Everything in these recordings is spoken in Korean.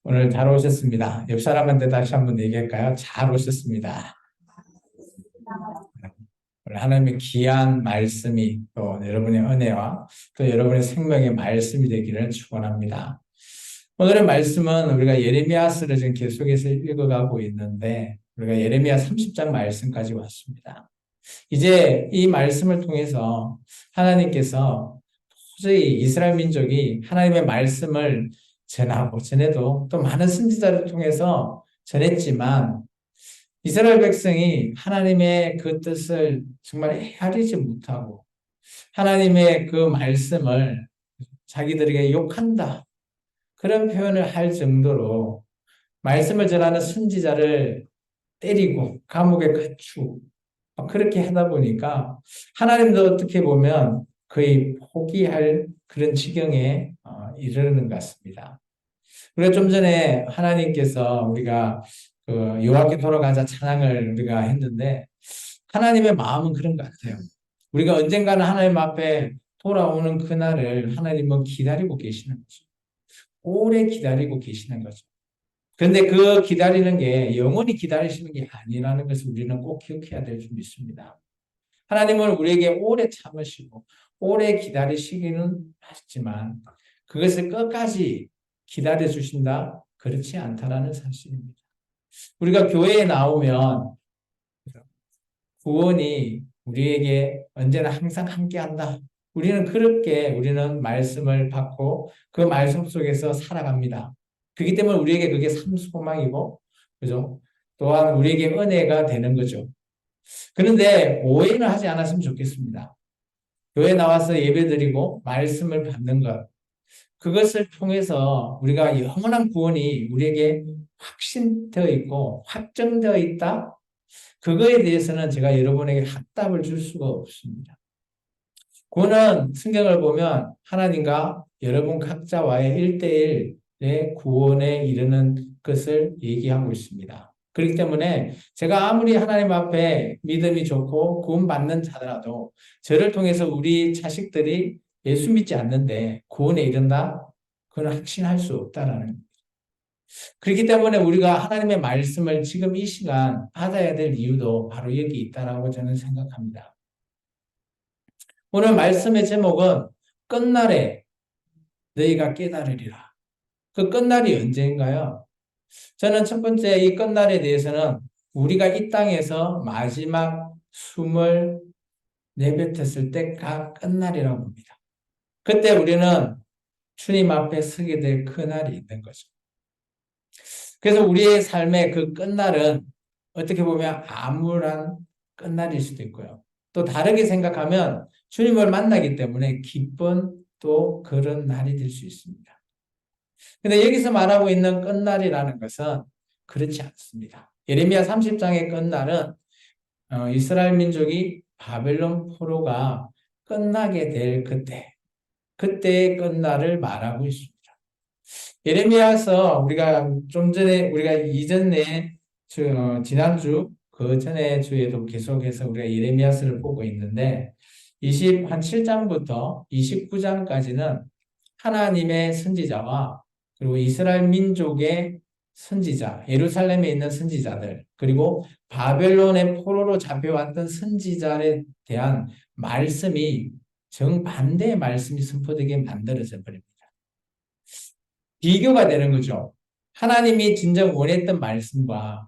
오늘 잘 오셨습니다. 옆 사람한테 다시 한번 얘기할까요? 잘 오셨습니다. 오늘 하나님의 귀한 말씀이 또 여러분의 은혜와 또 여러분의 생명의 말씀이 되기를 축원합니다. 오늘의 말씀은 우리가 예레미야서를 지금 계속해서 읽어가고 있는데 우리가 예레미야 30장 말씀까지 왔습니다. 이제 이 말씀을 통해서 하나님께서 도저히 이스라엘 민족이 하나님의 말씀을 전해도 또 많은 선지자를 통해서 전했지만 이스라엘 백성이 하나님의 그 뜻을 정말 헤아리지 못하고 하나님의 그 말씀을 자기들에게 욕한다. 그런 표현을 할 정도로 말씀을 전하는 선지자를 때리고 감옥에 갇히고 그렇게 하다 보니까 하나님도 어떻게 보면 거의 포기할 그런 지경에 이르는 것 같습니다. 우리가 좀 전에 하나님께서 우리가 그 여호와께 돌아가자 찬양을 우리가 했는데 하나님의 마음은 그런 것 같아요. 우리가 언젠가는 하나님 앞에 돌아오는 그날을 하나님은 기다리고 계시는 거죠. 오래 기다리고 계시는 거죠. 그런데 그 기다리는 게 영원히 기다리시는 게 아니라는 것을 우리는 꼭 기억해야 될 줄 믿습니다. 하나님은 우리에게 오래 참으시고 오래 기다리시기는 하지만 그것을 끝까지 기다려 주신다? 그렇지 않다라는 사실입니다. 우리가 교회에 나오면 구원이 우리에게 언제나 항상 함께한다. 우리는 말씀을 받고 그 말씀 속에서 살아갑니다. 그렇기 때문에 우리에게 그게 삶 소망이고, 그죠? 또한 우리에게 은혜가 되는 거죠. 그런데 오해는 하지 않았으면 좋겠습니다. 교회 나와서 예배드리고 말씀을 받는 것, 그것을 통해서 우리가 영원한 구원이 우리에게 확신되어 있고 확정되어 있다? 그거에 대해서는 제가 여러분에게 확답을 줄 수가 없습니다. 구원은 성경을 보면 하나님과 여러분 각자와의 1대1의 구원에 이르는 것을 얘기하고 있습니다. 그렇기 때문에 제가 아무리 하나님 앞에 믿음이 좋고 구원받는 자더라도 저를 통해서 우리 자식들이 예수 믿지 않는데 구원에 이른다? 그건 확신할 수 없다라는 겁니다. 그렇기 때문에 우리가 하나님의 말씀을 지금 이 시간 받아야 될 이유도 바로 여기 있다라고 저는 생각합니다. 오늘 말씀의 제목은 끝날에 너희가 깨달으리라. 그 끝날이 언제인가요? 저는 첫 번째 이 끝날에 대해서는 우리가 이 땅에서 마지막 숨을 내뱉었을 때가 끝날이라고 봅니다. 그때 우리는 주님 앞에 서게 될 그날이 있는 거죠. 그래서 우리의 삶의 그 끝날은 어떻게 보면 암울한 끝날일 수도 있고요. 또 다르게 생각하면 주님을 만나기 때문에 기쁜 또 그런 날이 될 수 있습니다. 근데 여기서 말하고 있는 끝날이라는 것은 그렇지 않습니다. 예레미야 30장의 끝날은 이스라엘 민족이 바벨론 포로가 끝나게 될 그때의 끝날을 말하고 있습니다. 예레미야서 우리가 이전에 지난주 그 전에 주에도 계속해서 우리가 예레미야서를 보고 있는데 27장부터 29장까지는 하나님의 선지자와 그리고 이스라엘 민족의 선지자, 예루살렘에 있는 선지자들, 그리고 바벨론의 포로로 잡혀왔던 선지자에 대한 말씀이 정반대의 말씀이 선포되게 만들어져 버립니다. 비교가 되는 거죠. 하나님이 진정 원했던 말씀과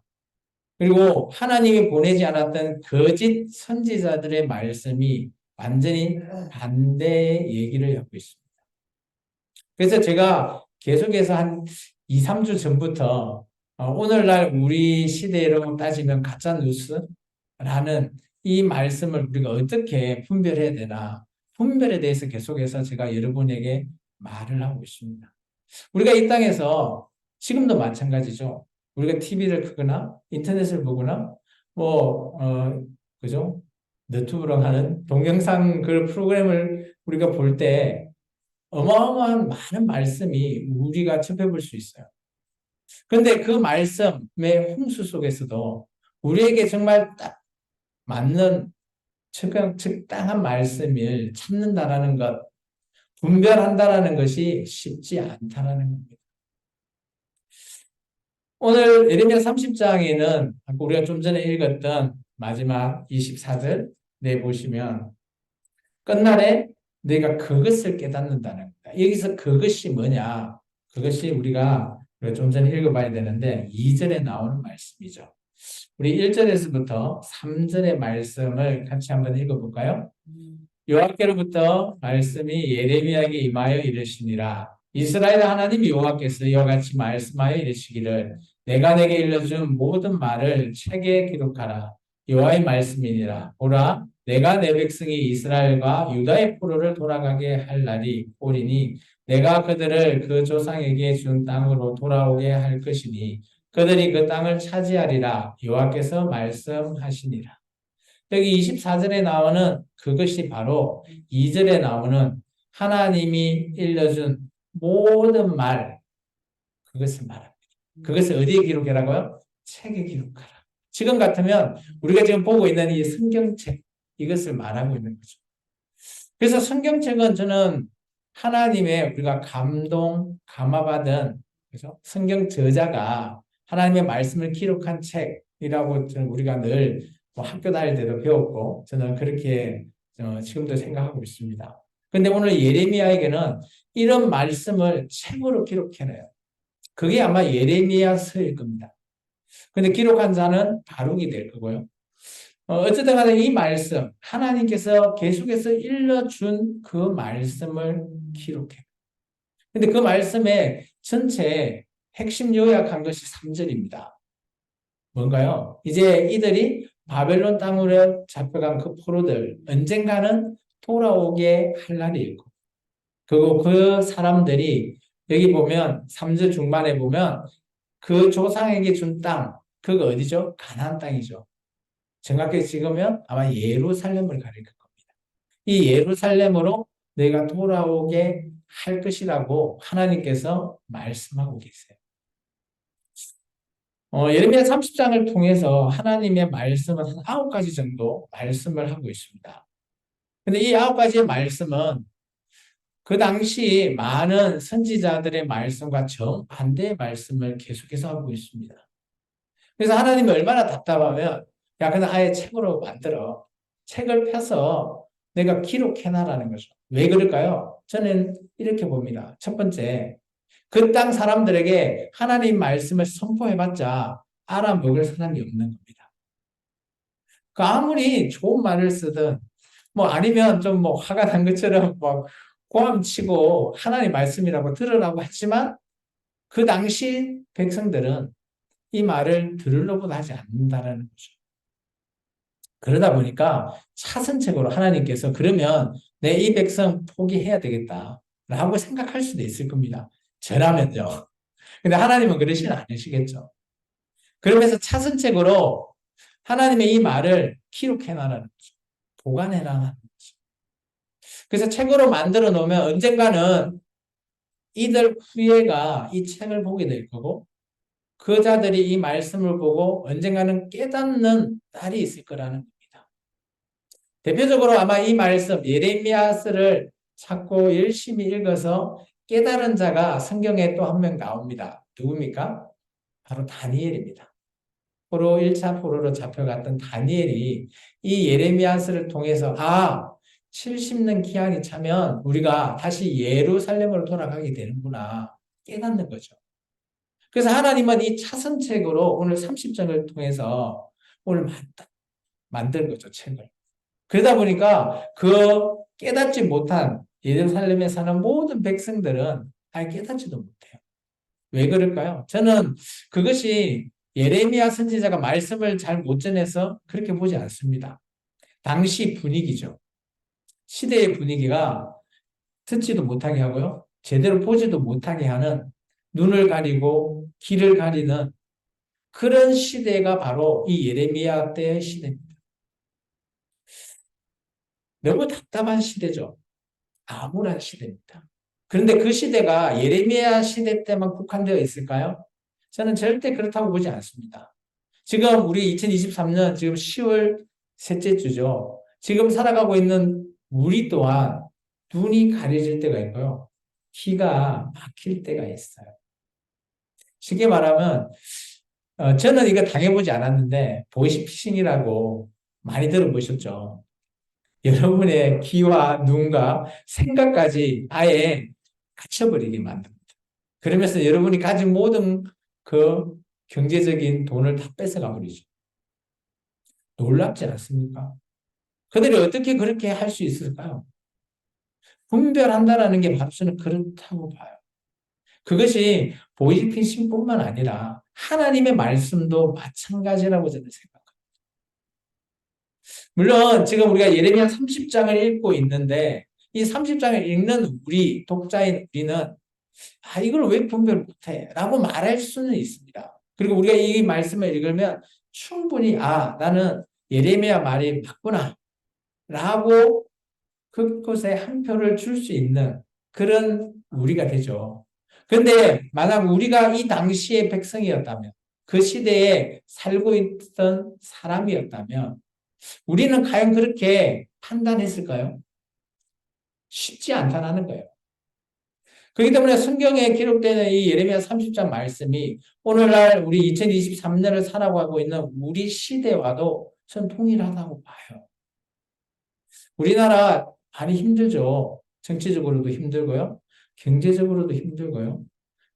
그리고 하나님이 보내지 않았던 거짓 선지자들의 말씀이 완전히 반대의 얘기를 하고 있습니다. 그래서 제가 계속해서 한 2, 3주 전부터 오늘날 우리 시대로 따지면 가짜 뉴스라는 이 말씀을 우리가 어떻게 분별해야 되나 분별에 대해서 계속해서 제가 여러분에게 말을 하고 있습니다. 우리가 이 땅에서 지금도 마찬가지죠. 우리가 TV를 크거나 인터넷을 보거나 그죠? 너튜브로 하는 동영상 그 프로그램을 우리가 볼 때 어마어마한 많은 말씀이 우리가 접해볼 수 있어요. 그런데 그 말씀의 홍수 속에서도 우리에게 정말 딱 맞는 적당한 말씀을 찾는다라는 것, 분별한다라는 것이 쉽지 않다라는 겁니다. 오늘 예레미야 30장에는 우리가 좀 전에 읽었던 마지막 24절 내 보시면 끝날에 내가 그것을 깨닫는다는 거다. 여기서 그것이 뭐냐? 그것이 우리가 좀 전에 읽어봐야 되는데 2절에 나오는 말씀이죠. 우리 1절에서부터 3절의 말씀을 같이 한번 읽어볼까요? 여호와께로부터 말씀이 예레미야에게 임하여 이르시니라. 이스라엘 하나님 여호와께서 이와 같이 말씀하여 이르시기를 내가 내게 일러준 모든 말을 책에 기록하라. 여호와의 말씀이니라. 보라, 내가 내 백성이 이스라엘과 유다의 포로를 돌아가게 할 날이 오리니 내가 그들을 그 조상에게 준 땅으로 돌아오게 할 것이니 그들이 그 땅을 차지하리라. 여호와께서 말씀하시니라. 여기 24절에 나오는 그것이 바로 2절에 나오는 하나님이 일러준 모든 말, 그것을 말합니다. 그것을 어디에 기록해라고요? 책에 기록하라. 지금 같으면 우리가 지금 보고 있는 이 성경책, 이것을 말하고 있는 거죠. 그래서 성경책은 저는 하나님의 우리가 감화받은, 그래서 성경 저자가 하나님의 말씀을 기록한 책이라고 저는 우리가 늘 학교 다닐 때도 배웠고, 저는 그렇게 지금도 생각하고 있습니다. 근데 오늘 예레미야에게는 이런 말씀을 책으로 기록해내요. 그게 아마 예레미야서일 겁니다. 근데 기록한 자는 바룩이 될 거고요. 어쨌든 간에 이 말씀, 하나님께서 계속해서 일러준 그 말씀을 기록해. 근데 그 말씀의 전체 핵심 요약한 것이 3절입니다. 뭔가요? 이제 이들이 바벨론 땅으로 잡혀간 그 포로들, 언젠가는 돌아오게 할 날이 있고, 그리고 그 사람들이 여기 보면 3절 중반에 보면 그 조상에게 준 땅, 그거 어디죠? 가나안 땅이죠. 정확히 찍으면 아마 예루살렘을 가리킬 겁니다. 이 예루살렘으로 내가 돌아오게 할 것이라고 하나님께서 말씀하고 계세요. 예레미야 30장을 통해서 하나님의 말씀은 한 9가지 정도 말씀을 하고 있습니다. 근데 이 9가지의 말씀은 그 당시 많은 선지자들의 말씀과 정반대의 말씀을 계속해서 하고 있습니다. 그래서 하나님이 얼마나 답답하면 야, 그냥 아예 책으로 만들어. 책을 펴서 내가 기록해놔라는 거죠. 왜 그럴까요? 저는 이렇게 봅니다. 첫 번째, 그 땅 사람들에게 하나님 말씀을 선포해봤자 알아먹을 사람이 없는 겁니다. 그 아무리 좋은 말을 쓰든, 뭐 아니면 좀 뭐 화가 난 것처럼 막 고함치고 하나님 말씀이라고 들으라고 했지만 그 당시 백성들은 이 말을 들으려고 하지 않는다라는 거죠. 그러다 보니까 차선책으로 하나님께서 그러면 내 이 백성 포기해야 되겠다라고 생각할 수도 있을 겁니다. 저라면요. 근데 하나님은 그러시는 않으시겠죠. 그러면서 차선책으로 하나님의 이 말을 기록해놔라는 거죠. 보관해놔라는 거죠. 그래서 책으로 만들어 놓으면 언젠가는 이들 후예가 이 책을 보게 될 거고 그 자들이 이 말씀을 보고 언젠가는 깨닫는 날이 있을 거라는 겁니다. 대표적으로 아마 이 말씀 예레미야서를 찾고 열심히 읽어서 깨달은 자가 성경에 또 한 명 나옵니다. 누굽니까? 바로 다니엘입니다. 포로 1차 포로로 잡혀갔던 다니엘이 이 예레미야서를 통해서 70년 기한이 차면 우리가 다시 예루살렘으로 돌아가게 되는구나 깨닫는 거죠. 그래서 하나님은 이 차선책으로 오늘 30장을 통해서 오늘 만든 거죠, 책을. 그러다 보니까 그 깨닫지 못한 예루살렘에 사는 모든 백성들은 아예 깨닫지도 못해요. 왜 그럴까요? 저는 그것이 예레미야 선지자가 말씀을 잘 못 전해서 그렇게 보지 않습니다. 당시 분위기죠. 시대의 분위기가 듣지도 못하게 하고요. 제대로 보지도 못하게 하는 눈을 가리고 귀를 가리는 그런 시대가 바로 이 예레미야 때의 시대입니다. 너무 답답한 시대죠. 암울한 시대입니다. 그런데 그 시대가 예레미야 시대 때만 국한되어 있을까요? 저는 절대 그렇다고 보지 않습니다. 지금 우리 2023년 지금 10월 셋째 주죠. 지금 살아가고 있는 우리 또한 눈이 가려질 때가 있고요. 귀가 막힐 때가 있어요. 쉽게 말하면 저는 이거 당해보지 않았는데, 보이스피싱이라고 많이 들어보셨죠? 여러분의 귀와 눈과 생각까지 아예 갇혀버리게 만듭니다. 그러면서 여러분이 가진 모든 그 경제적인 돈을 다 뺏어가 버리죠. 놀랍지 않습니까? 그들이 어떻게 그렇게 할 수 있을까요? 분별한다라는 게 바로 저는 그렇다고 봐요. 그것이 보이스피싱뿐만 아니라 하나님의 말씀도 마찬가지라고 저는 생각합니다. 물론 지금 우리가 예레미야 30장을 읽고 있는데 이 30장을 읽는 우리 독자인 우리는 이걸 왜 분별 못해? 라고 말할 수는 있습니다. 그리고 우리가 이 말씀을 읽으면 충분히 나는 예레미야 말이 맞구나 라고 그곳에 한 표를 줄 수 있는 그런 우리가 되죠. 그런데 만약 우리가 이 당시의 백성이었다면 그 시대에 살고 있던 사람이었다면 우리는 과연 그렇게 판단했을까요? 쉽지 않다는 거예요. 그렇기 때문에 성경에 기록되는 이 예레미야 30장 말씀이 오늘날 우리 2023년을 살아가고 있는 우리 시대와도 전 동일하다고 봐요. 우리나라 많이 힘들죠. 정치적으로도 힘들고요. 경제적으로도 힘들고요.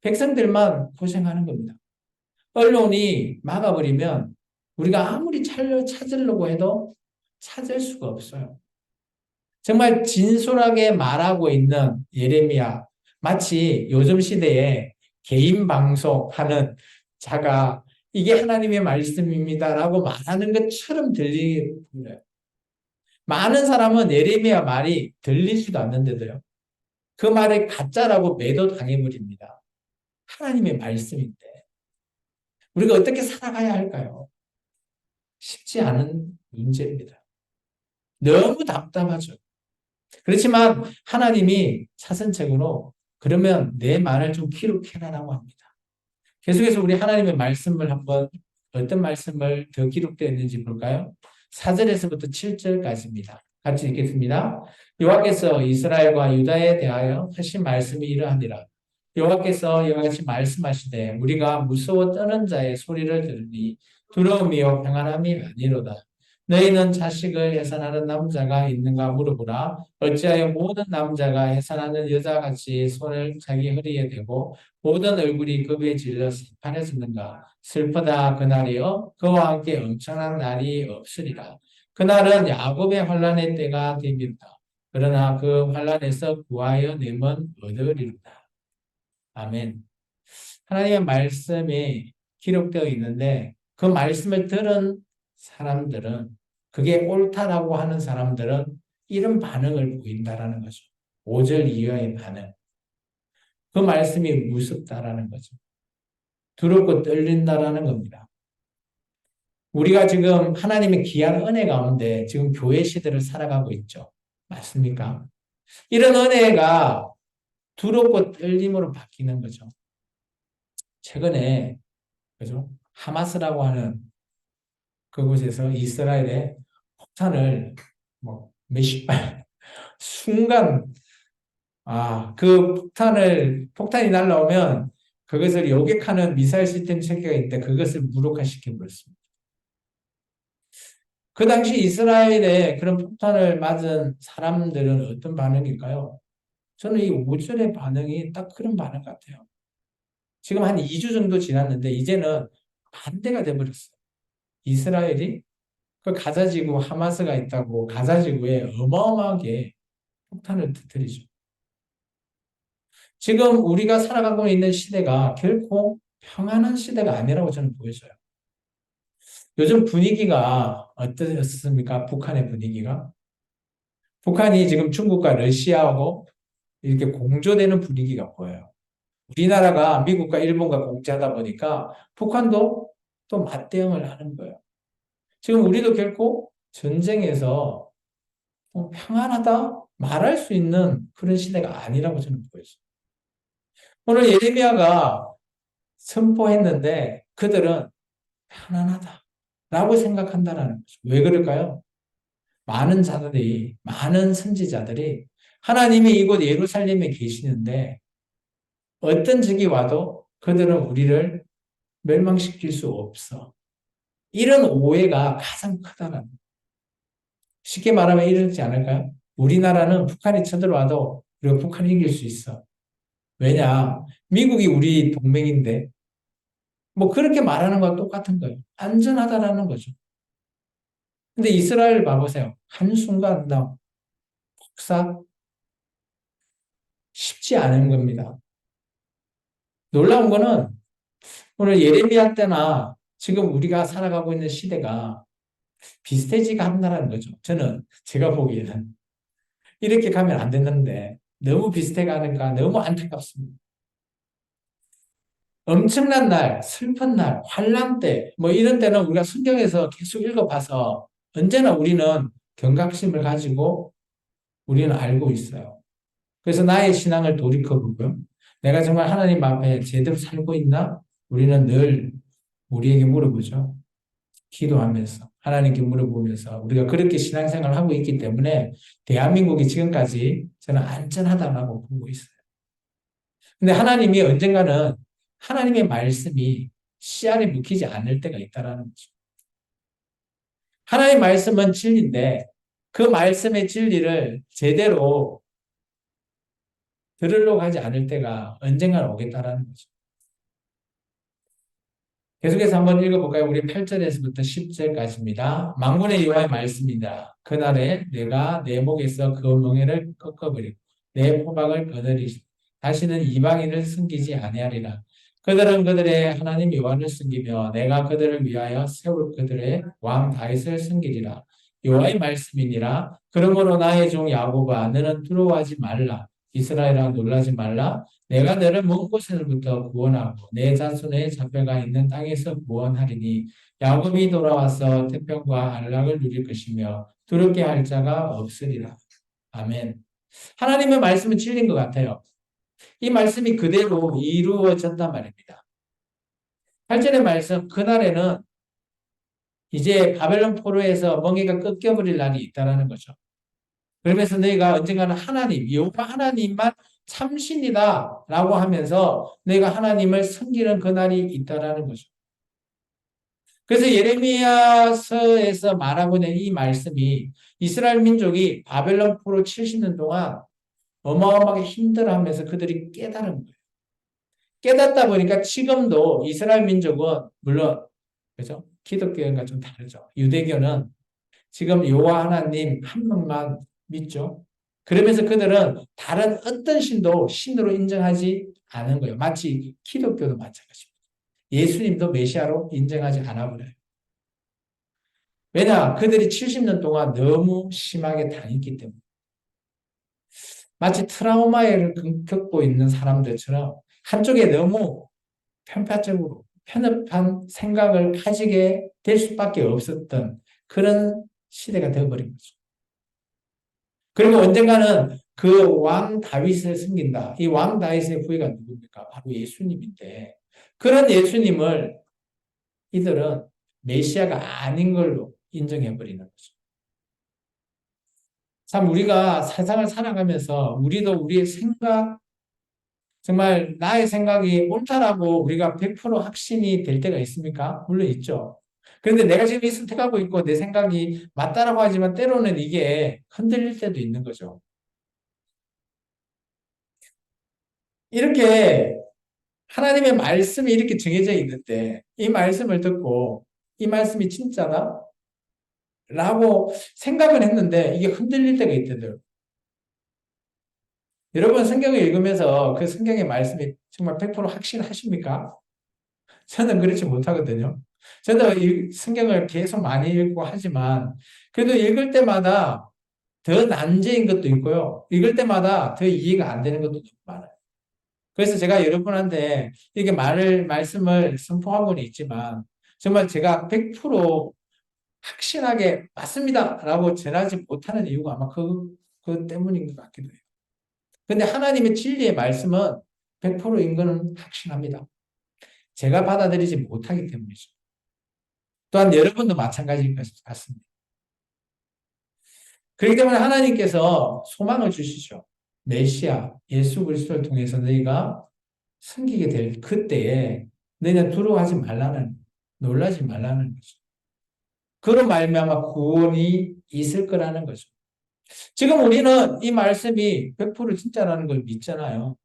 백성들만 고생하는 겁니다. 언론이 막아버리면 우리가 아무리 찾으려고 해도 찾을 수가 없어요. 정말 진솔하게 말하고 있는 예레미야, 마치 요즘 시대에 개인 방송하는 자가 이게 하나님의 말씀입니다라고 말하는 것처럼 들려요. 많은 사람은 예레미야 말이 들리지도 않는데도요. 그 말이 가짜라고 매도 당해버립니다. 하나님의 말씀인데 우리가 어떻게 살아가야 할까요? 쉽지 않은 문제입니다. 너무 답답하죠. 그렇지만 하나님이 차선책으로 그러면 내 말을 좀 기록해라라고 합니다. 계속해서 우리 하나님의 말씀을 한번 어떤 말씀을 더 기록되어 있는지 볼까요? 4절에서부터 7절까지입니다. 같이 읽겠습니다. 여호와께서 이스라엘과 유다에 대하여 하신 말씀이 이러하니라. 여호와께서 이와 같이 말씀하시되 우리가 무서워 떠는 자의 소리를 들으니 두려움이요 평안함이 아니로다. 너희는 자식을 해산하는 남자가 있는가 물어보라. 어찌하여 모든 남자가 해산하는 여자같이 손을 자기 허리에 대고 모든 얼굴이 급에 질려 새파래졌는가. 슬프다 그날이여 그와 함께 엄청난 날이 없으리라. 그날은 야곱의 환란의 때가 됩니다. 그러나 그 환란에서 구하여 내면 얻으리로다. 아멘. 하나님의 말씀이 기록되어 있는데 그 말씀을 들은 사람들은 그게 옳다라고 하는 사람들은 이런 반응을 보인다라는 거죠. 5절 이하의 반응. 그 말씀이 무섭다라는 거죠. 두렵고 떨린다라는 겁니다. 우리가 지금 하나님의 귀한 은혜 가운데 지금 교회 시대를 살아가고 있죠. 맞습니까? 이런 은혜가 두렵고 떨림으로 바뀌는 거죠. 최근에 그죠? 하마스라고 하는 그곳에서 이스라엘에 폭탄을 뭐 몇십 발 순간 그 폭탄이 날라오면 그것을 요격하는 미사일 시스템 체계가 있는데 그것을 무력화시켜 버렸습니다. 그 당시 이스라엘에 그런 폭탄을 맞은 사람들은 어떤 반응일까요? 저는 이 5절의 반응이 딱 그런 반응 같아요. 지금 한 2주 정도 지났는데 이제는 반대가 돼버렸어요. 이스라엘이 그 가자지구 하마스가 있다고 가자지구에 어마어마하게 폭탄을 터뜨리죠. 지금 우리가 살아가고 있는 시대가 결코 평안한 시대가 아니라고 저는 보여져요. 요즘 분위기가 어떻습니까? 북한의 분위기가? 북한이 지금 중국과 러시아하고 이렇게 공조되는 분위기가 보여요. 우리나라가 미국과 일본과 공조하다 보니까 북한도 또 맞대응을 하는 거예요. 지금 우리도 결코 전쟁에서 평안하다 말할 수 있는 그런 시대가 아니라고 저는 보여요. 오늘 예레미야가 선포했는데 그들은 편안하다라고 생각한다는 거죠. 왜 그럴까요? 많은 선지자들이 하나님이 이곳 예루살렘에 계시는데 어떤 적이 와도 그들은 우리를 멸망시킬 수 없어. 이런 오해가 가장 크다는 거예요. 쉽게 말하면 이러지 않을까요? 우리나라는 북한이 쳐들어와도 우리가 북한을 이길 수 있어. 왜냐? 미국이 우리 동맹인데 뭐 그렇게 말하는 거와 똑같은 거예요. 안전하다라는 거죠. 근데 이스라엘 봐보세요. 한순간 나 폭삭 쉽지 않은 겁니다. 놀라운 거는 오늘 예레미야 때나 지금 우리가 살아가고 있는 시대가 비슷해지가 한다는 거죠. 저는 제가 보기에는 이렇게 가면 안 되는데 너무 비슷해 가니까 너무 안타깝습니다. 엄청난 날, 슬픈 날, 환란 때, 뭐 이런 때는 우리가 성경에서 계속 읽어봐서 언제나 우리는 경각심을 가지고 우리는 알고 있어요. 그래서 나의 신앙을 돌이켜보고요. 내가 정말 하나님 앞에 제대로 살고 있나? 우리는 늘 우리에게 물어보죠. 기도하면서 하나님께 물어보면서 우리가 그렇게 신앙생활을 하고 있기 때문에 대한민국이 지금까지 저는 안전하다고 보고 있어요. 근데 하나님이 언젠가는 하나님의 말씀이 씨알에 묵히지 않을 때가 있다라는 거죠. 하나님의 말씀은 진리인데 그 말씀의 진리를 제대로 들으려고 하지 않을 때가 언젠가는 오겠다라는 거죠. 계속해서 한번 읽어볼까요? 우리 8절에서부터 10절까지입니다. 만군의 여호와의 말씀이다. 그날에 내가 내 목에서 그 멍에를 꺾어버리고 내 포박을 거느리시 다시는 이방인을 섬기지 아니하리라. 그들은 그들의 하나님 여호와를 섬기며 내가 그들을 위하여 세울 그들의 왕 다윗을 섬기리라. 여호와의 말씀이니라. 그러므로 나의 종 야곱아 너는 두려워하지 말라. 이스라엘아 놀라지 말라. 내가 너를 먼 곳에서부터 구원하고 내 자손의 잡혀가 있는 땅에서 구원하리니 야곱이 돌아와서 태평과 안락을 누릴 것이며 두렵게 할 자가 없으리라. 아멘. 하나님의 말씀은 진리인 것 같아요. 이 말씀이 그대로 이루어졌단 말입니다. 8절의 말씀, 그날에는 이제 바벨론 포로에서 멍에가 꺾여버릴 날이 있다는 거죠. 그러면서 너희가 언젠가는 하나님, 여호와 하나님만 참신이다라고 하면서 너희가 하나님을 섬기는 그날이 있다라는 거죠. 그래서 예레미야서에서 말하고 있는 이 말씀이 이스라엘 민족이 바벨론 포로 70년 동안 어마어마하게 힘들어하면서 그들이 깨달은 거예요. 깨닫다 보니까 지금도 이스라엘 민족은 물론 그죠? 기독교인과 좀 다르죠. 유대교는 지금 여호와 하나님 한 명만 믿죠. 그러면서 그들은 다른 어떤 신도 신으로 인정하지 않은 거예요. 마치 기독교도 마찬가지입니다. 예수님도 메시아로 인정하지 않아 버려요. 왜냐? 그들이 70년 동안 너무 심하게 당했기 때문에. 마치 트라우마를 겪고 있는 사람들처럼 한쪽에 너무 편파적으로 편협한 생각을 가지게 될 수밖에 없었던 그런 시대가 되어버린 거죠. 그리고 언젠가는 그 왕 다윗을 섬긴다. 이 왕 다윗의 후예가 누굽니까? 바로 예수님인데 그런 예수님을 이들은 메시아가 아닌 걸로 인정해버리는 거죠. 참 우리가 세상을 살아가면서 우리도 우리의 생각, 정말 나의 생각이 옳다라고 우리가 100% 확신이 될 때가 있습니까? 물론 있죠. 그런데 내가 지금 이 선택하고 있고 내 생각이 맞다라고 하지만 때로는 이게 흔들릴 때도 있는 거죠. 이렇게 하나님의 말씀이 이렇게 정해져 있는데 이 말씀을 듣고 이 말씀이 진짜다? 라고 생각을 했는데 이게 흔들릴 때가 있거든요. 여러분 성경을 읽으면서 그 성경의 말씀이 정말 100% 확신하십니까? 저는 그렇지 못하거든요. 저도 이 성경을 계속 많이 읽고 하지만 그래도 읽을 때마다 더 난제인 것도 있고요. 읽을 때마다 더 이해가 안 되는 것도 많아요. 그래서 제가 여러분한테 이렇게 말씀을 선포하고는 있지만 정말 제가 100% 확신하게 맞습니다라고 전하지 못하는 이유가 아마 그 때문인 것 같기도 해요. 근데 하나님의 진리의 말씀은 100%인 것은 확신합니다. 제가 받아들이지 못하기 때문이죠. 또한 여러분도 마찬가지인 것 같습니다. 그렇기 때문에 하나님께서 소망을 주시죠. 메시아, 예수 그리스도를 통해서 너희가 섬기게 될 그때에 너희는 두려워하지 말라는, 놀라지 말라는 거죠. 그로 말미암아 구원이 있을 거라는 거죠. 지금 우리는 이 말씀이 100% 진짜라는 걸 믿잖아요.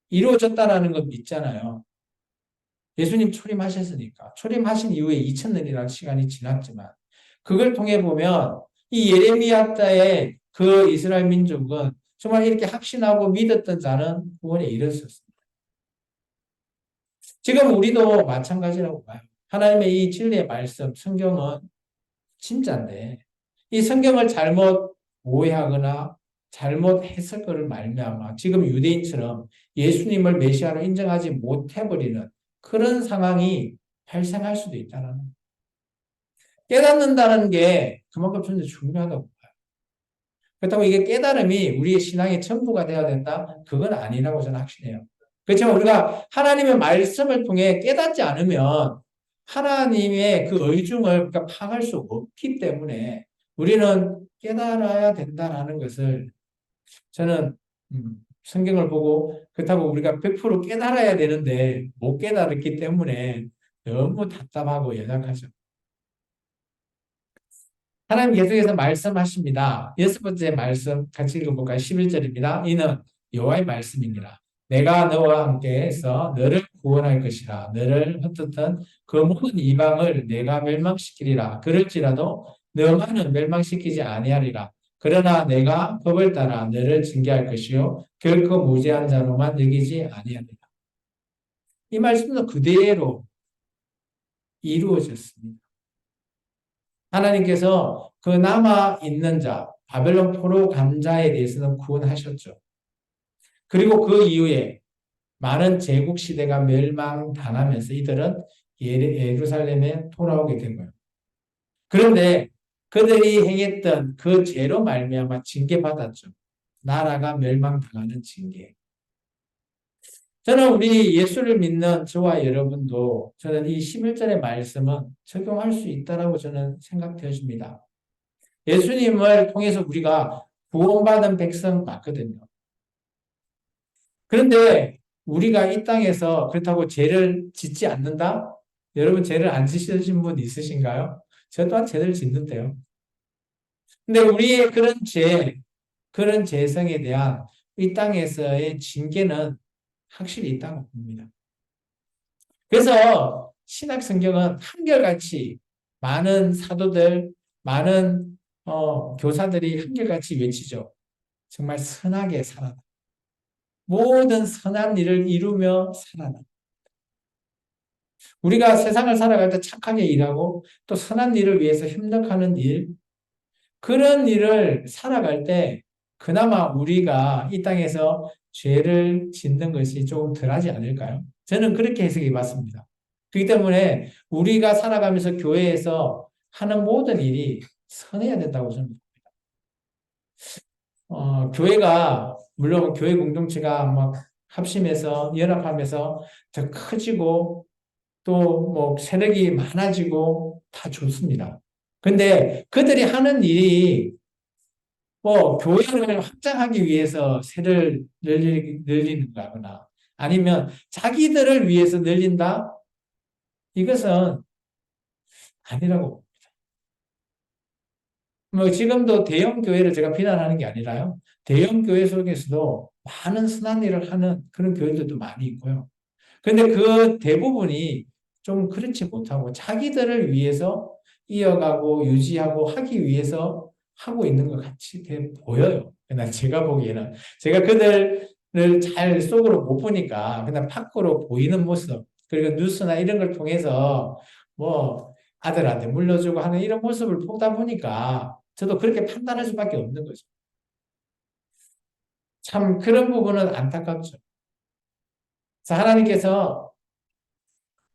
이루어졌다라는 걸 믿잖아요. 예수님 초림하셨으니까. 초림하신 이후에 2000년이라는 시간이 지났지만 그걸 통해 보면 이 예레미야 때의 그 이스라엘 민족은 정말 이렇게 확신하고 믿었던 자는 구원에 이르렀습니다. 지금 우리도 마찬가지라고 봐요. 하나님의 이 진리의 말씀, 성경은 진짜인데 이 성경을 잘못 오해하거나 잘못 해석을 말미암아 지금 유대인처럼 예수님을 메시아로 인정하지 못해버리는 그런 상황이 발생할 수도 있다는 거예요. 깨닫는다는 게 그만큼 저는 중요하다고 봐요. 그렇다고 이게 깨달음이 우리의 신앙의 전부가 되어야 된다? 그건 아니라고 저는 확신해요. 그렇지만 우리가 하나님의 말씀을 통해 깨닫지 않으면 하나님의 그 의중을 파악할 수 없기 때문에 우리는 깨달아야 된다는 것을 저는 성경을 보고 그렇다고 우리가 100% 깨달아야 되는데 못 깨달았기 때문에 너무 답답하고 연약하죠. 하나님 계속해서 말씀하십니다. 여섯 번째 말씀 같이 읽어볼까요? 11절입니다. 이는 여호와의 말씀이니라. 내가 너와 함께 해서 너를 구원할 것이라. 너를 흩었던 그 모든 이방을 내가 멸망시키리라. 그럴지라도 너만은 멸망시키지 아니하리라. 그러나 내가 법을 따라 너를 징계할 것이요 결코 무죄한 자로만 여기지 아니하리라. 이 말씀도 그대로 이루어졌습니다. 하나님께서 그 남아 있는 자, 바벨론 포로 간 자에 대해서는 구원하셨죠. 그리고 그 이후에 많은 제국 시대가 멸망당하면서 이들은 예루살렘에 돌아오게 된 거예요. 그런데 그들이 행했던 그 죄로 말미암아 징계받았죠. 나라가 멸망당하는 징계. 저는 우리 예수를 믿는 저와 여러분도 저는 이 11절의 말씀은 적용할 수 있다라고 저는 생각되어집니다. 예수님을 통해서 우리가 구원받은 백성 맞거든요. 그런데 우리가 이 땅에서 그렇다고 죄를 짓지 않는다? 여러분 죄를 안 지으신 분 있으신가요? 저 또한 죄를 짓는데요. 근데 우리의 그런 죄성에 대한 이 땅에서의 징계는 확실히 있다고 봅니다. 그래서 신약 성경은 한결같이 많은 사도들, 많은 교사들이 한결같이 외치죠. 정말 선하게 살아라. 모든 선한 일을 이루며 살아라. 우리가 세상을 살아갈 때 착하게 일하고 또 선한 일을 위해서 협력하는 일, 그런 일을 살아갈 때 그나마 우리가 이 땅에서 죄를 짓는 것이 조금 덜하지 않을까요? 저는 그렇게 해석해 봤습니다. 그렇기 때문에 우리가 살아가면서 교회에서 하는 모든 일이 선해야 된다고 저는 봅니다. 교회가 물론 교회 공동체가 막 합심해서 연합하면서 더 커지고 또 뭐 세력이 많아지고 다 좋습니다. 근데 그들이 하는 일이 뭐 교회를 확장하기 위해서 세를 늘리는 거거나 아니면 자기들을 위해서 늘린다? 이것은 아니라고. 뭐 지금도 대형 교회를 제가 비난하는 게 아니라요. 대형 교회 속에서도 많은 선한 일을 하는 그런 교회들도 많이 있고요. 근데 그 대부분이 좀 그렇지 못하고 자기들을 위해서 이어가고 유지하고 하기 위해서 하고 있는 것 같이 보여요. 그냥 제가 보기에는. 제가 그들을 잘 속으로 못 보니까 그냥 밖으로 보이는 모습, 그리고 뉴스나 이런 걸 통해서 뭐 아들한테 물려주고 하는 이런 모습을 보다 보니까 저도 그렇게 판단할 수밖에 없는 거죠. 참 그런 부분은 안타깝죠. 하나님께서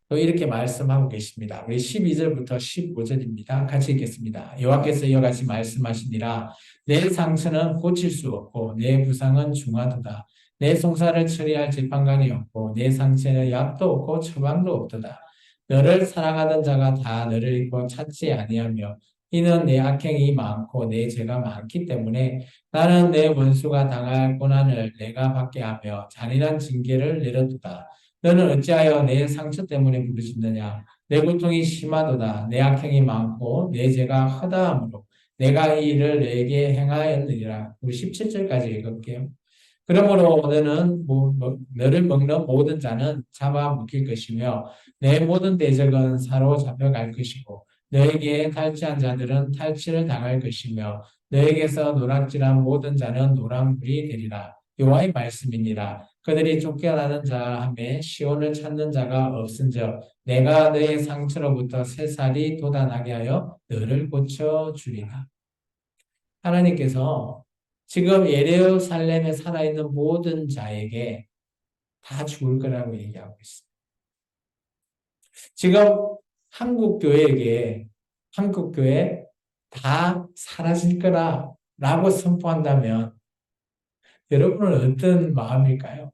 또 이렇게 말씀하고 계십니다. 우리 12절부터 15절입니다. 같이 읽겠습니다. 여호와께서 이와 같이 말씀하시니라. 내 상처는 고칠 수 없고 내 부상은 중하도다. 내 송사를 처리할 재판관이 없고 내 상처는 약도 없고 처방도 없도다. 너를 사랑하던 자가 다 너를 잊고 찾지 아니하며 이는 내 악행이 많고 내 죄가 많기 때문에 나는 내 원수가 당할 고난을 내가 받게 하며 잔인한 징계를 내려두다. 너는 어찌하여 내 상처 때문에 부르짖느냐? 내 고통이 심하도다. 내 악행이 많고 내 죄가 허다함으로 내가 이 일을 내게 행하였느니라. 우리 17절까지 읽을게요. 그러므로 너는 너를 먹는 모든 자는 잡아 먹힐 것이며 내 모든 대적은 사로잡혀갈 것이고 너에게 탈취한 자들은 탈취를 당할 것이며 너에게서 노략질한 모든 자는 노랑불이 되리라. 여호와의 말씀이니라. 그들이 쫓겨나는 자함에 시온을 찾는 자가 없은즉 내가 너의 상처로부터 새살이 돋아나게 하여 너를 고쳐주리라. 하나님께서 지금 예루살렘에 살아있는 모든 자에게 다 죽을 거라고 얘기하고 있습니다. 지금 한국교회 다 사라질 거라고 선포한다면 여러분은 어떤 마음일까요?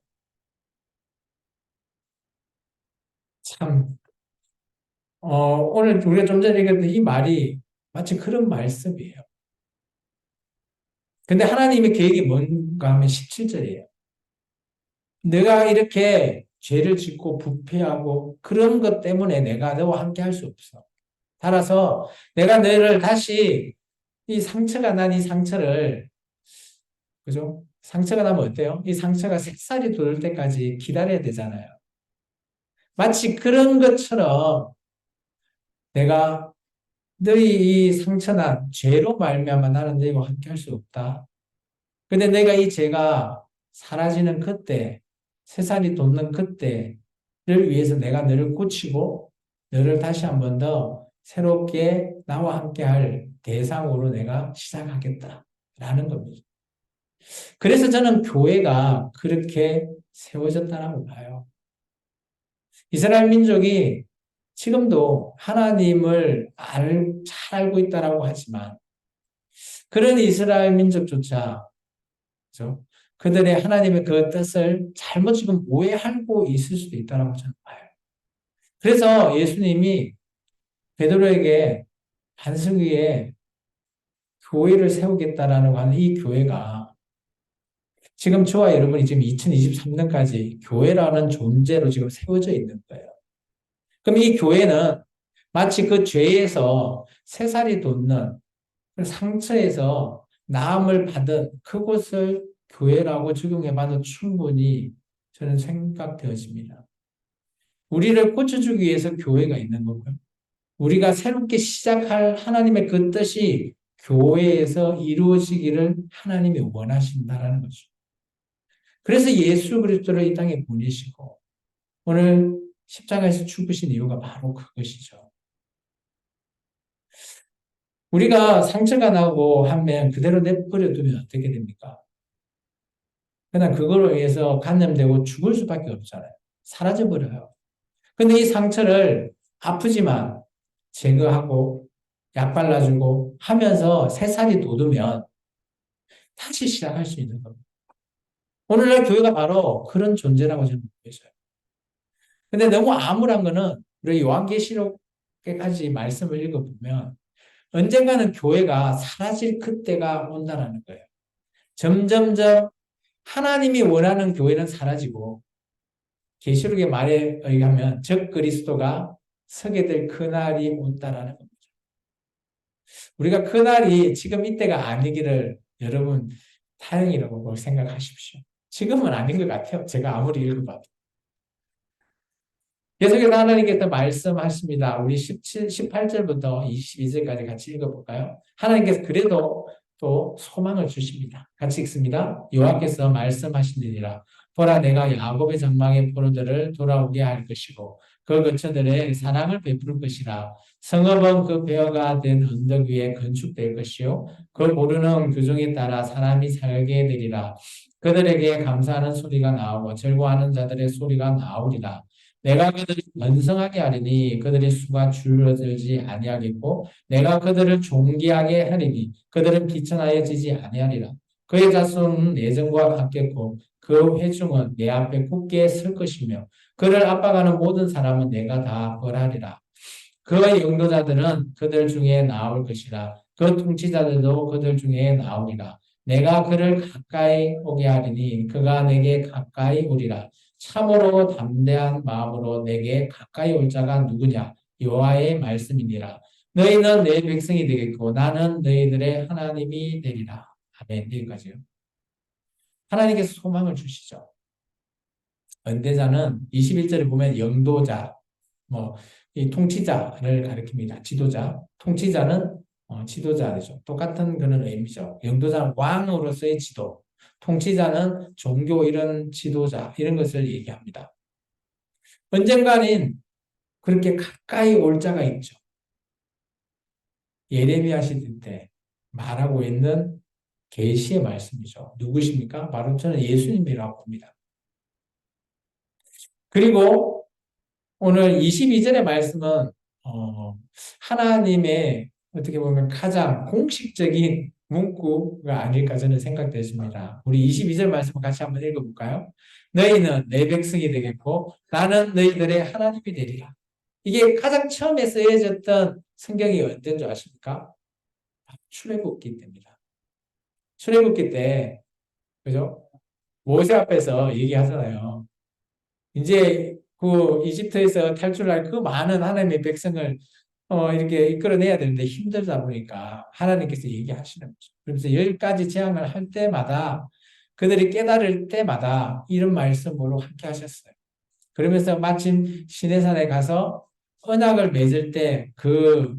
참, 오늘 우리가 좀 전에 읽었던 이 말이 마치 그런 말씀이에요. 근데 하나님의 계획이 뭔가 하면 17절이에요. 내가 이렇게 죄를 짓고 부패하고 그런 것 때문에 내가 너와 함께 할 수 없어. 따라서 내가 너를 다시 이 상처가 난 이 상처를, 그죠? 상처가 나면 어때요? 이 상처가 색살이 돋을 때까지 기다려야 되잖아요. 마치 그런 것처럼 내가 너희 이 상처난 죄로 말미암아 나는 너희와 함께 할 수 없다. 근데 내가 이 죄가 사라지는 그때, 새살이 돋는 그때를 위해서 내가 너를 고치고 너를 다시 한 번 더 새롭게 나와 함께 할 대상으로 내가 시작하겠다라는 겁니다. 그래서 저는 교회가 그렇게 세워졌다고 봐요. 이스라엘 민족이 지금도 하나님을 잘 알고 있다라고 하지만 그런 이스라엘 민족조차, 그죠? 그들의 하나님의 그 뜻을 잘못 지금 오해하고 있을 수도 있다고 저는 봐요. 그래서 예수님이 베드로에게 반석 위에 교회를 세우겠다라는 하는 이 교회가 지금 저와 여러분이 지금 2023년까지 교회라는 존재로 지금 세워져 있는 거예요. 그럼 이 교회는 마치 그 죄에서 새살이 돋는 그 상처에서 나음을 받은 그곳을 교회라고 적용해봐도 충분히 저는 생각되어집니다. 우리를 고쳐주기 위해서 교회가 있는 거고요. 우리가 새롭게 시작할 하나님의 그 뜻이 교회에서 이루어지기를 하나님이 원하신다라는 거죠. 그래서 예수 그리스도를 이 땅에 보내시고 오늘 십자가에서 죽으신 이유가 바로 그것이죠. 우리가 상처가 나고 하면 그대로 내버려 두면 어떻게 됩니까? 그냥 그거로 인해서 감염되고 죽을 수밖에 없잖아요. 사라져버려요. 근데 이 상처를 아프지만 제거하고 약 발라주고 하면서 새살이 돋으면 다시 시작할 수 있는 겁니다. 오늘날 교회가 바로 그런 존재라고 저는 보여져요. 근데 너무 암울한 거는 우리 요한계시록에까지 말씀을 읽어보면 언젠가는 교회가 사라질 그때가 온다라는 거예요. 점점점 하나님이 원하는 교회는 사라지고 계시록의 말에 의하면 적 그리스도가 서게 될 그날이 온다라는 겁니다. 우리가 그날이 지금 이때가 아니기를 여러분 다행이라고 생각하십시오. 지금은 아닌 것 같아요. 제가 아무리 읽어봐도. 계속해서 하나님께서 말씀하십니다. 우리 18절부터 22절까지 같이 읽어볼까요? 하나님께서 그래도 또 소망을 주십니다. 같이 읽습니다. 여호와께서 말씀하시느니라. 보라 내가 야곱의 장막의 포로들을 돌아오게 할 것이고 그 거처들의 사랑을 베풀 것이라. 성읍은 그 벼가 된 언덕 위에 건축될 것이요 그 모르는 규정에 따라 사람이 살게 되리라. 그들에게 감사하는 소리가 나오고 즐거워하는 자들의 소리가 나오리라. 내가 그들을 번성하게 하리니 그들의 수가 줄어들지 아니하겠고 내가 그들을 존귀하게 하리니 그들은 비천하여지지 아니하리라. 그의 자손은 예전과 같겠고 그 회중은 내 앞에 굳게 설 것이며 그를 압박하는 모든 사람은 내가 다 벌하리라. 그의 영도자들은 그들 중에 나올 것이라. 그 통치자들도 그들 중에 나오리라. 내가 그를 가까이 오게 하리니 그가 내게 가까이 오리라. 참으로 담대한 마음으로 내게 가까이 올 자가 누구냐? 여호와의 말씀이니라. 너희는 내 백성이 되겠고 나는 너희들의 하나님이 되리라. 아멘. 여기까지요. 하나님께서 소망을 주시죠. 언대자는 21절에 보면 영도자, 뭐, 이 통치자를 가리킵니다. 지도자. 통치자는 지도자죠. 똑같은 그런 의미죠. 영도자는 왕으로서의 지도. 통치자는 종교 이런 지도자, 이런 것을 얘기합니다. 언젠가는 그렇게 가까이 올 자가 있죠. 예레미야 시대 때 말하고 있는 계시의 말씀이죠. 누구십니까? 바로 저는 예수님이라고 봅니다. 그리고 오늘 22절의 말씀은 하나님의 어떻게 보면 가장 공식적인 문구가 아닐까 저는 생각되십니다. 우리 22절 말씀 같이 한번 읽어볼까요? 너희는 내 백성이 되겠고 나는 너희들의 하나님이 되리라. 이게 가장 처음에 쓰여졌던 성경이 언제인 줄 아십니까? 출애굽기 때입니다. 출애굽기 때 그죠? 모세 앞에서 얘기하잖아요. 이제 그 이집트에서 탈출할 그 많은 하나님의 백성을 이렇게 이끌어내야 되는데 힘들다 보니까 하나님께서 얘기하시는 거죠. 그러면서 10가지 재앙을 할 때마다 그들이 깨달을 때마다 이런 말씀으로 함께 하셨어요. 그러면서 마침 시내산에 가서 언약을 맺을 때 그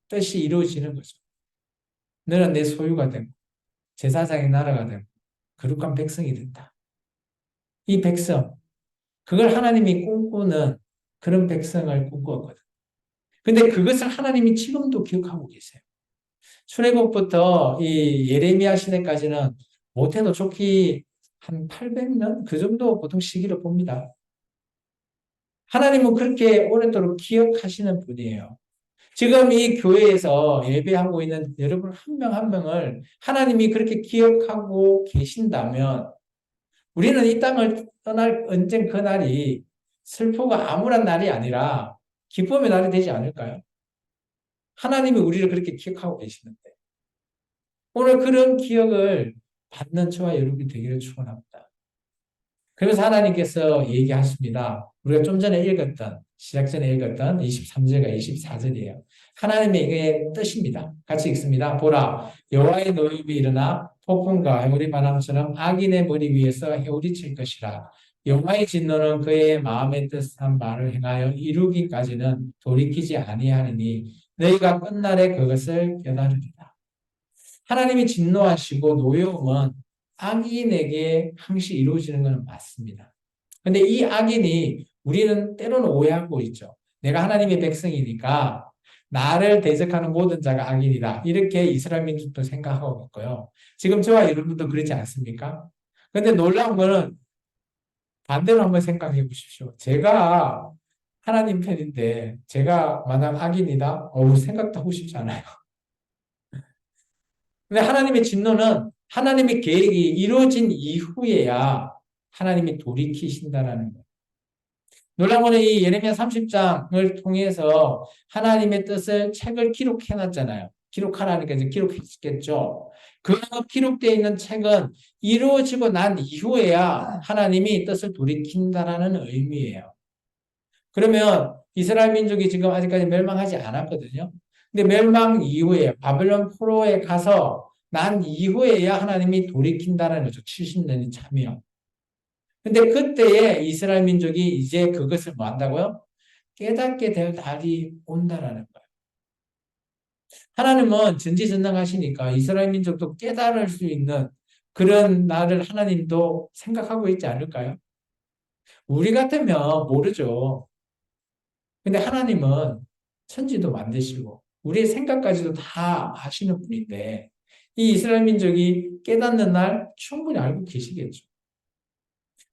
뜻이 이루어지는 거죠. 너는 내 소유가 되고 제사장의 나라가 되고 거룩한 백성이 된다. 이 백성, 그걸 하나님이 꿈꾸는 그런 백성을 꿈꾸었거든. 근데 그것을 하나님이 지금도 기억하고 계세요. 출애굽부터 이 예레미야 시대까지는 못해도 좋기 한 800년 그 정도 보통 시기를 봅니다. 하나님은 그렇게 오랫도록 기억하시는 분이에요. 지금 이 교회에서 예배하고 있는 여러분 한 명 한 명을 하나님이 그렇게 기억하고 계신다면 우리는 이 땅을 떠날 언젠 그날이 슬프가 암울한 날이 아니라 기쁨의 날이 되지 않을까요? 하나님이 우리를 그렇게 기억하고 계시는데 오늘 그런 기억을 받는 저와 여러분이 되기를 축원합니다. 그래서 하나님께서 얘기하십니다. 우리가 좀 전에 읽었던 시작 전에 읽었던 23절과 24절이에요. 하나님의 이게 뜻입니다. 같이 읽습니다. 보라 여호와의 노임이 일어나 폭풍과 해오리 바람처럼 악인의 머리 위에서 해오리 칠 것이라. 여호와의 진노는 그의 마음에 뜻한 말을 행하여 이루기까지는 돌이키지 아니하느니 너희가 끝날에 그것을 깨달으리라. 하나님이 진노하시고 노여움은 악인에게 항시 이루어지는 것은 맞습니다. 근데 이 악인이 우리는 때로는 오해하고 있죠. 내가 하나님의 백성이니까 나를 대적하는 모든 자가 악인이다. 이렇게 이스라엘 민족도 생각하고 있고요. 지금 저와 여러분도 그렇지 않습니까? 근데 놀라운 거는 반대로 한번 생각해 보십시오. 제가 하나님 편인데 제가 만약 악인이다? 생각도 하고 싶지 않아요. 근데 하나님의 진노는 하나님의 계획이 이루어진 이후에야 하나님이 돌이키신다라는 거예요. 놀라운 거는 이 예레미야 30장을 통해서 하나님의 뜻을 책을 기록해 놨잖아요. 기록하라니까 이제 기록했겠죠. 그 기록되어 있는 책은 이루어지고 난 이후에야 하나님이 뜻을 돌이킨다라는 의미예요. 그러면 이스라엘 민족이 지금 아직까지 멸망하지 않았거든요. 근데 멸망 이후에 바벨론 포로에 가서 난 이후에야 하나님이 돌이킨다는 거죠. 70년이 차면. 근데 그때에 이스라엘 민족이 이제 그것을 뭐 한다고요? 깨닫게 될 날이 온다라는 거예요. 하나님은 전지전능하시니까 이스라엘 민족도 깨달을 수 있는 그런 날을 하나님도 생각하고 있지 않을까요? 우리 같으면 모르죠. 근데 하나님은 천지도 만드시고 우리의 생각까지도 다 아시는 분인데 이 이스라엘 민족이 깨닫는 날 충분히 알고 계시겠죠.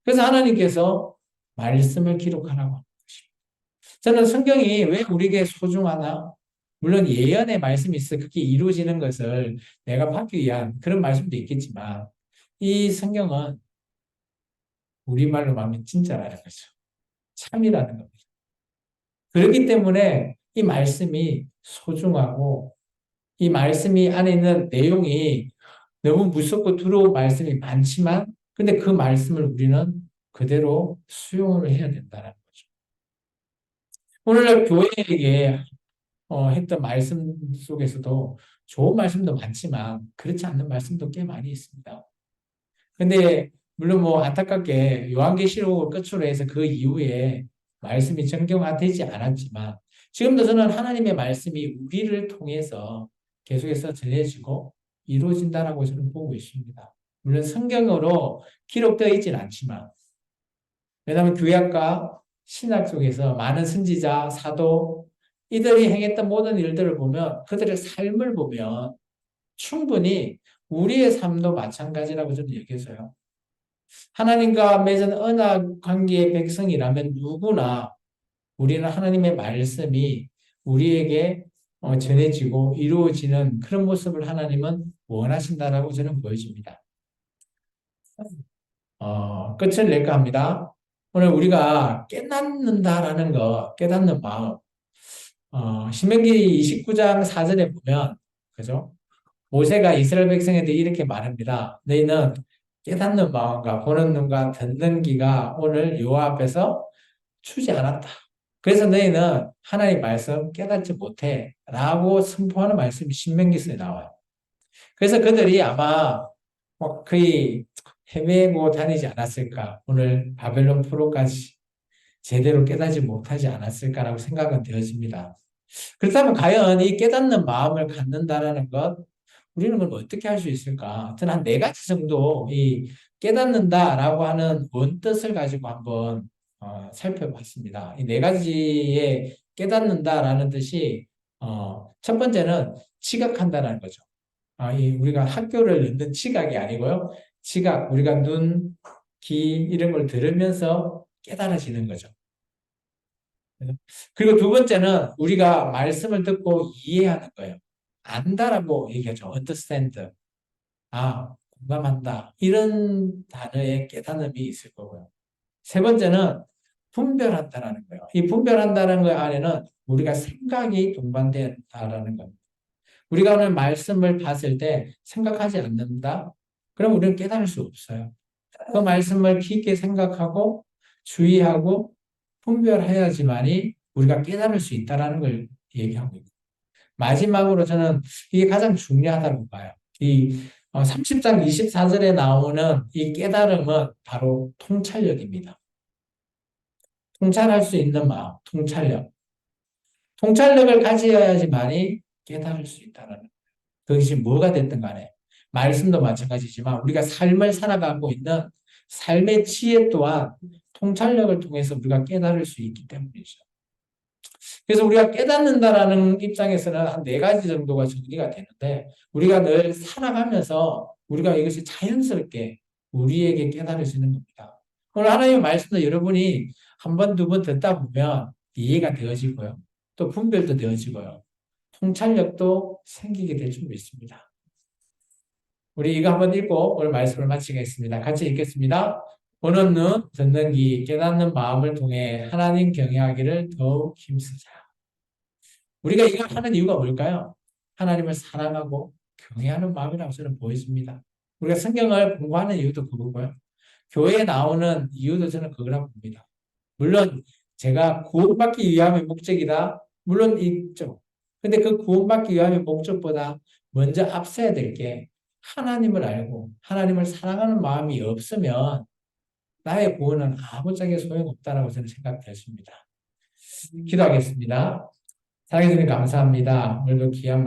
그래서 하나님께서 말씀을 기록하라고 하는 것입니다. 저는 성경이 왜 우리에게 소중하나? 물론 예언의 말씀이 있어 그게 이루어지는 것을 내가 받기 위한 그런 말씀도 있겠지만 이 성경은 우리말로 말하면 진짜라는 거죠. 참이라는 겁니다. 그렇기 때문에 이 말씀이 소중하고 이 말씀이 안에 있는 내용이 너무 무섭고 두려운 말씀이 많지만 근데 그 말씀을 우리는 그대로 수용을 해야 된다는 거죠. 오늘날 교회에게 했던 말씀 속에서도 좋은 말씀도 많지만 그렇지 않는 말씀도 꽤 많이 있습니다. 근데 물론 뭐 안타깝게 요한계시록을 끝으로 해서 그 이후에 말씀이 정경화되지 않았지만 지금도 저는 하나님의 말씀이 우리를 통해서 계속해서 전해지고 이루어진다라고 저는 보고 있습니다. 물론 성경으로 기록되어 있지는 않지만 왜냐하면 구약과 신약 속에서 많은 선지자, 사도 이들이 행했던 모든 일들을 보면 그들의 삶을 보면 충분히 우리의 삶도 마찬가지라고 저는 여겨져요. 하나님과 맺은 언약 관계의 백성이라면 누구나 우리는 하나님의 말씀이 우리에게 전해지고 이루어지는 그런 모습을 하나님은 원하신다라고 저는 보여집니다. 끝을 낼까 합니다. 오늘 우리가 깨닫는다라는 거, 깨닫는 마음. 신명기 29장 4절에 보면, 그죠? 모세가 이스라엘 백성에게 이렇게 말합니다. 너희는 깨닫는 마음과 보는 눈과 듣는 귀가 오늘 여호와 앞에서 추지 않았다. 그래서 너희는 하나님 말씀 깨닫지 못해. 라고 선포하는 말씀이 신명기서에 나와요. 그래서 그들이 아마 거의 헤매고 다니지 않았을까. 오늘 바벨론 프로까지 제대로 깨닫지 못하지 않았을까라고 생각은 되어집니다. 그렇다면 과연 이 깨닫는 마음을 갖는다라는 것, 우리는 그럼 어떻게 할 수 있을까? 저는 한 네 가지 정도 이 깨닫는다라고 하는 원뜻을 가지고 한번 살펴봤습니다. 이 네 가지의 깨닫는다라는 뜻이 첫 번째는 지각한다라는 거죠. 우리가 학교를 듣는 지각이 아니고요. 지각, 우리가 눈, 귀 이런 걸 들으면서 깨달아지는 거죠. 그리고 두 번째는 우리가 말씀을 듣고 이해하는 거예요. 안다라고 얘기하죠. understand. 공감한다. 이런 단어의 깨달음이 있을 거고요. 세 번째는 분별한다라는 거예요. 이 분별한다는 거 안에는 우리가 생각이 동반된다라는 겁니다. 우리가 오늘 말씀을 봤을 때 생각하지 않는다? 그럼 우리는 깨달을 수 없어요. 그 말씀을 깊게 생각하고 주의하고 분별해야지만이 우리가 깨달을 수 있다는 걸 얘기하고 있고 마지막으로 저는 이게 가장 중요하다고 봐요. 이 30장 24절에 나오는 이 깨달음은 바로 통찰력입니다. 통찰할 수 있는 마음, 통찰력. 통찰력을 가져야지만이 깨달을 수 있다는 거예요. 그것이 뭐가 됐든 간에 말씀도 마찬가지지만 우리가 삶을 살아가고 있는 삶의 지혜 또한 통찰력을 통해서 우리가 깨달을 수 있기 때문이죠. 그래서 우리가 깨닫는다라는 입장에서는 한 네 가지 정도가 정리가 되는데 우리가 늘 살아가면서 우리가 이것이 자연스럽게 우리에게 깨달아지는 겁니다. 오늘 하나님의 말씀도 여러분이 한 번, 두 번 듣다 보면 이해가 되어지고요. 또 분별도 되어지고요. 통찰력도 생기게 될 줄 믿습니다. 우리 이거 한번 읽고 오늘 말씀을 마치겠습니다. 같이 읽겠습니다. 보는 눈, 듣는 귀, 깨닫는 마음을 통해 하나님 경외하기를 더욱 힘쓰자. 우리가 이걸 하는 이유가 뭘까요? 하나님을 사랑하고 경외하는 마음이라고 저는 보여집니다. 우리가 성경을 공부하는 이유도 그거고요. 교회에 나오는 이유도 저는 그거라고 봅니다. 물론 제가 구원받기 위함의 목적이다. 물론 있죠. 근데 그 구원받기 위함의 목적보다 먼저 앞서야 될 게 하나님을 알고 하나님을 사랑하는 마음이 없으면 나의 구원은 아무짝에 소용없다라고 저는 생각했습니다. 기도하겠습니다. 사랑해 주님 감사합니다. 오늘도 귀한